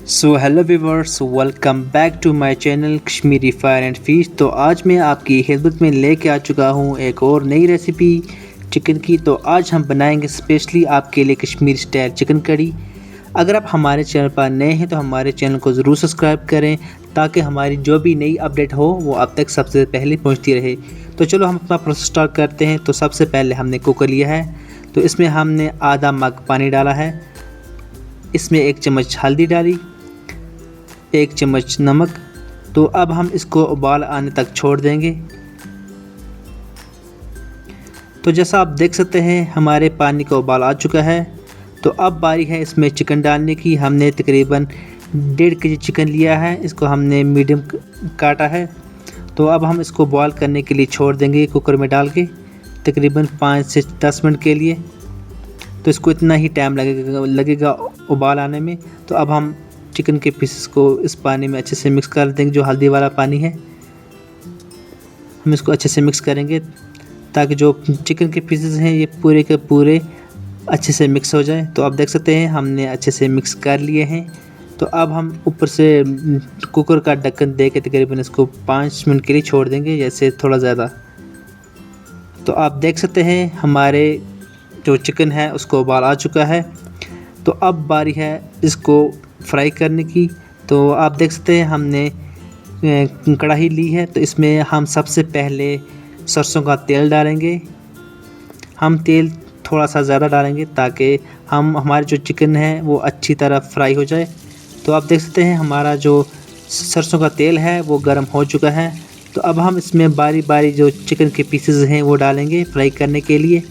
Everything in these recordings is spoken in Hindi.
So hello viewers, welcome back to my channel Kashmiri fire and fish. तो आज मैं आपकी खिदमत में लेके आ चुका हूँ एक और नई रेसिपी चिकन की। तो आज हम बनाएंगे स्पेशली आपके लिए कश्मीरी स्टाइल चिकन कड़ी। अगर आप हमारे चैनल पर नए हैं तो हमारे चैनल को ज़रूर सब्सक्राइब करें ताकि हमारी जो भी नई अपडेट हो वो आप तक सबसे पहले पहुँचती रहे। तो चलो हम अपना प्रोसेस स्टार्ट करते हैं। तो सबसे पहले हमने कुकर लिया है, तो इसमें हमने आधा मग पानी डाला है, इसमें 1 चम्मच हल्दी डाली, 1 चम्मच नमक। तो अब हम इसको उबाल आने तक छोड़ देंगे। तो जैसा आप देख सकते हैं हमारे पानी का उबाल आ चुका है। तो अब बारी है इसमें चिकन डालने की। हमने तकरीबन 1.5 kg चिकन लिया है, इसको हमने मीडियम काटा है। तो अब हम इसको बॉयल करने के लिए छोड़ देंगे कुकर में डाल के तकरीबन 5 से 10 मिनट के लिए। तो इसको इतना ही टाइम लगेगा उबाल आने में। तो अब हम चिकन के पीसेस को इस पानी में अच्छे से मिक्स कर देंगे। जो हल्दी वाला पानी है हम इसको अच्छे से मिक्स करेंगे ताकि जो चिकन के पीसेस हैं ये पूरे के पूरे अच्छे से मिक्स हो जाए। तो आप देख सकते हैं हमने अच्छे से मिक्स कर लिए हैं। तो अब हम ऊपर से कुकर का ढक्कन दे के तकरीबन इसको 5 मिनट के लिए छोड़ देंगे, जैसे थोड़ा ज़्यादा। तो आप देख सकते हैं हमारे जो चिकन है उसको उबाल आ चुका है। तो अब बारी है इसको फ्राई करने की। तो आप देख सकते हैं हमने कढ़ाई ली है, तो इसमें हम सबसे पहले सरसों का तेल डालेंगे। हम तेल थोड़ा सा ज़्यादा डालेंगे ताकि हमारे जो चिकन है वो अच्छी तरह फ्राई हो जाए। तो आप देख सकते हैं हमारा जो सरसों का तेल है वो गर्म हो चुका है। तो अब हम इसमें बारी बारी जो चिकन के पीसेस हैं वो डालेंगे फ्राई करने के लिए।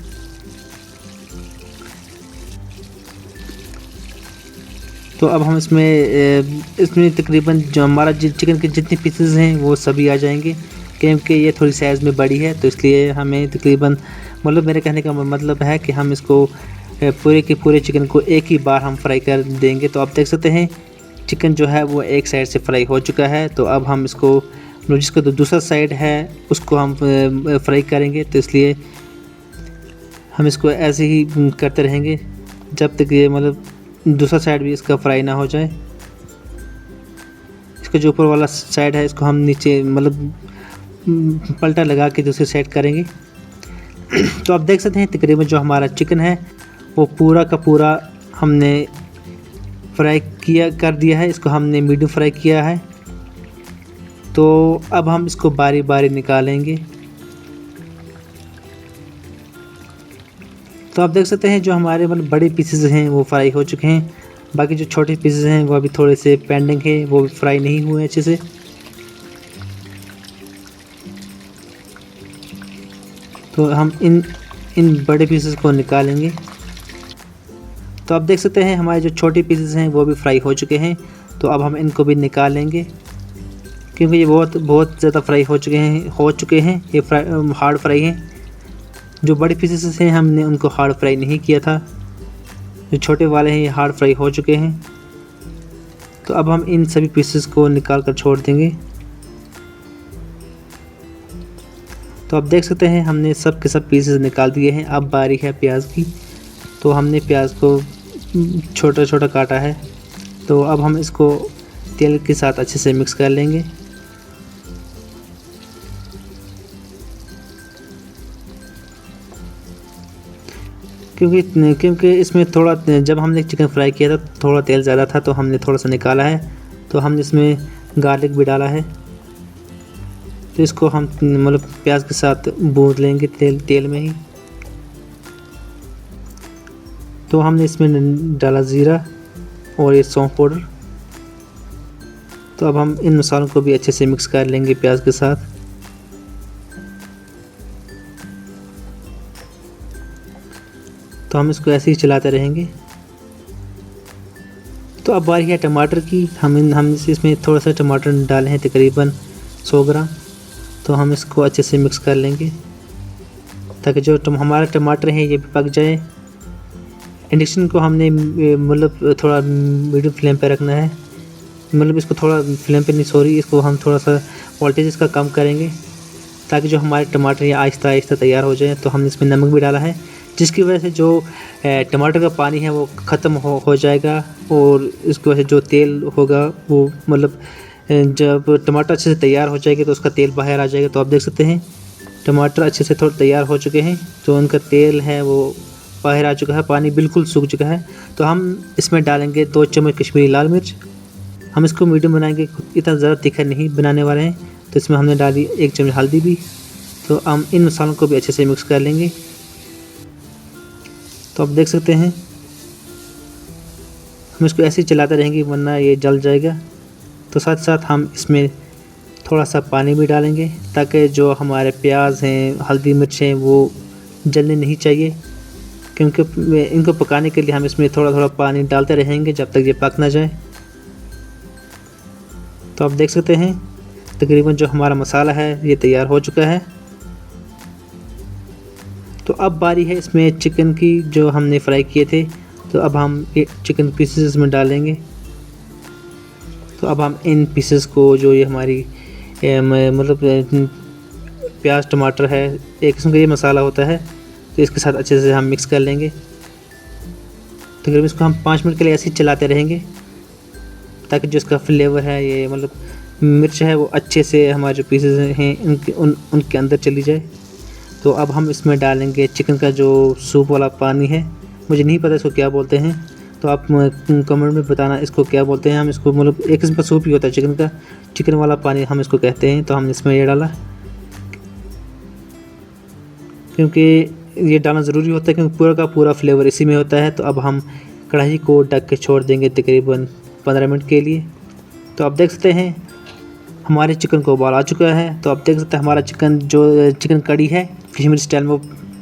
तो अब हम इसमें तकरीबन जो हमारा चिकन के जितने पीसेस हैं वो सभी आ जाएंगे, क्योंकि ये थोड़ी साइज़ में बड़ी है। तो इसलिए हमें तकरीबन मेरे कहने का मतलब है कि हम इसको पूरे के पूरे चिकन को एक ही बार हम फ्राई कर देंगे। तो आप देख सकते हैं चिकन जो है वो एक साइड से फ्राई हो चुका है। तो अब हम इसको जिसका तो दूसरा साइड है उसको हम फ्राई करेंगे। तो इसलिए हम इसको ऐसे ही करते रहेंगे जब तक ये दूसरा साइड भी इसका फ्राई ना हो जाए। इसका जो ऊपर वाला साइड है इसको हम नीचे पलटा लगा के दूसरी साइड करेंगे। तो आप देख सकते हैं तकरीबन जो हमारा चिकन है वो पूरा का पूरा हमने फ्राई कर दिया है। इसको हमने मीडियम फ्राई किया है। तो अब हम इसको बारी बारी निकालेंगे। तो आप देख सकते हैं जो हमारे बड़े पीसेस हैं वो फ्राई हो चुके हैं, बाकी जो छोटे पीसेस हैं वो अभी थोड़े से पेंडिंग है, वो भी फ्राई नहीं हुए अच्छे से। तो हम इन बड़े पीसेस को निकालेंगे। तो आप देख सकते हैं हमारे जो छोटे पीसेस हैं वो भी फ्राई हो चुके हैं। तो अब हम इनको भी निकालेंगे क्योंकि ये बहुत ज़्यादा फ्राई हो चुके हैं। ये हार्ड फ्राई हैं। जो बड़े पीसेस हैं हमने उनको हार्ड फ्राई नहीं किया था, जो छोटे वाले हैं ये हार्ड फ्राई हो चुके हैं। तो अब हम इन सभी पीसेस को निकाल कर छोड़ देंगे। तो आप देख सकते हैं हमने सब के सब पीसेस निकाल दिए हैं। अब बारी है प्याज की। तो हमने प्याज को छोटा छोटा काटा है। तो अब हम इसको तेल के साथ अच्छे से मिक्स कर लेंगे। क्योंकि इसमें थोड़ा, जब हमने चिकन फ्राई किया था थोड़ा तेल ज़्यादा था, तो हमने थोड़ा सा निकाला है। तो हमने इसमें गार्लिक भी डाला है। तो इसको हम प्याज के साथ भून लेंगे तेल में ही। तो हमने इसमें डाला ज़ीरा और ये सौंफ पाउडर। तो अब हम इन मसालों को भी अच्छे से मिक्स कर लेंगे प्याज के साथ। तो हम इसको ऐसे ही चलाते रहेंगे। तो अब बारी है टमाटर की। हम इसमें थोड़ा सा टमाटर डाले हैं तकरीबन 100 ग्राम। तो हम इसको अच्छे से मिक्स कर लेंगे ताकि जो हमारा टमाटर है ये भी पक जाए। इंडक्शन को हमने थोड़ा मीडियम फ्लेम पे रखना है। इसको थोड़ा फ्लेम पे नहीं, इसको हम थोड़ा सा वोल्टेज इसका कम करेंगे ताकि जो हमारे टमाटर ये आहिस्ता आहिस्ता तैयार हो जाए। तो हमने इसमें नमक भी डाला है जिसकी वजह से जो टमाटर का पानी है वो ख़त्म हो जाएगा और इसकी वजह से जो तेल होगा वो मतलब जब टमाटर अच्छे से तैयार हो जाएगी तो उसका तेल बाहर आ जाएगा। तो आप देख सकते हैं टमाटर अच्छे से थोड़ा तैयार हो चुके हैं, तो उनका तेल है वो बाहर आ चुका है, पानी बिल्कुल सूख चुका है। तो हम इसमें डालेंगे 2 चम्मच कश्मीरी लाल मिर्च। हम इसको मीडियम बनाएंगे, इतना ज़्यादा तीखा नहीं बनाने वाले हैं। तो इसमें हमने डाली 1 चम्मच हल्दी भी। तो हम इन मसालों को भी अच्छे से मिक्स कर लेंगे। तो आप देख सकते हैं हम इसको ऐसे ही चलाते रहेंगे वरना ये जल जाएगा। तो साथ साथ हम इसमें थोड़ा सा पानी भी डालेंगे ताकि जो हमारे प्याज हैं, हल्दी मिर्च हैं वो जलने नहीं चाहिए, क्योंकि इनको पकाने के लिए हम इसमें थोड़ा थोड़ा पानी डालते रहेंगे जब तक ये पक ना जाए। तो आप देख सकते हैं तकरीबन जो हमारा मसाला है ये तैयार हो चुका है। तो अब बारी है इसमें चिकन की, जो हमने फ्राई किए थे। तो अब हम ये चिकन पीसेस में डालेंगे। तो अब हम इन पीसेस को, जो ये हमारी मतलब प्याज टमाटर है, एक किस्म का ये मसाला होता है, तो इसके साथ अच्छे से हम मिक्स कर लेंगे। तकरीबन इसको हम 5 मिनट के लिए ऐसे ही चलाते रहेंगे ताकि जो इसका फ्लेवर है, ये मतलब मिर्च है, वो अच्छे से हमारे जो पीसेस हैं उनके अंदर चली जाए। तो अब हम इसमें डालेंगे चिकन का जो सूप वाला पानी है, मुझे नहीं पता इसको क्या बोलते हैं, तो आप कमेंट में बताना इसको क्या बोलते हैं। हम इसको मतलब एक किस्म का सूप ही होता है चिकन का, चिकन वाला पानी हम इसको कहते हैं। तो हमने इसमें ये डाला क्योंकि ये डालना ज़रूरी होता है, क्योंकि पूरा का पूरा फ्लेवर इसी में होता है। तो अब हम कढ़ाई को ढक के छोड़ देंगे तकरीबन 15 मिनट के लिए। तो आप देख सकते हैं हमारे चिकन को उबाल आ चुका है। तो आप देख सकते हैं हमारा चिकन कड़ी है कश्मीरी स्टाइल में,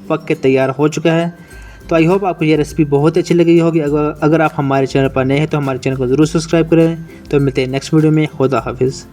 पक के तैयार हो चुका है। तो आई होप आपको ये रेसिपी बहुत अच्छी लगी होगी। अगर आप हमारे चैनल पर नए हैं तो हमारे चैनल को ज़रूर सब्सक्राइब करें। तो मिलते हैं नेक्स्ट वीडियो में। खुदा हाफिज़।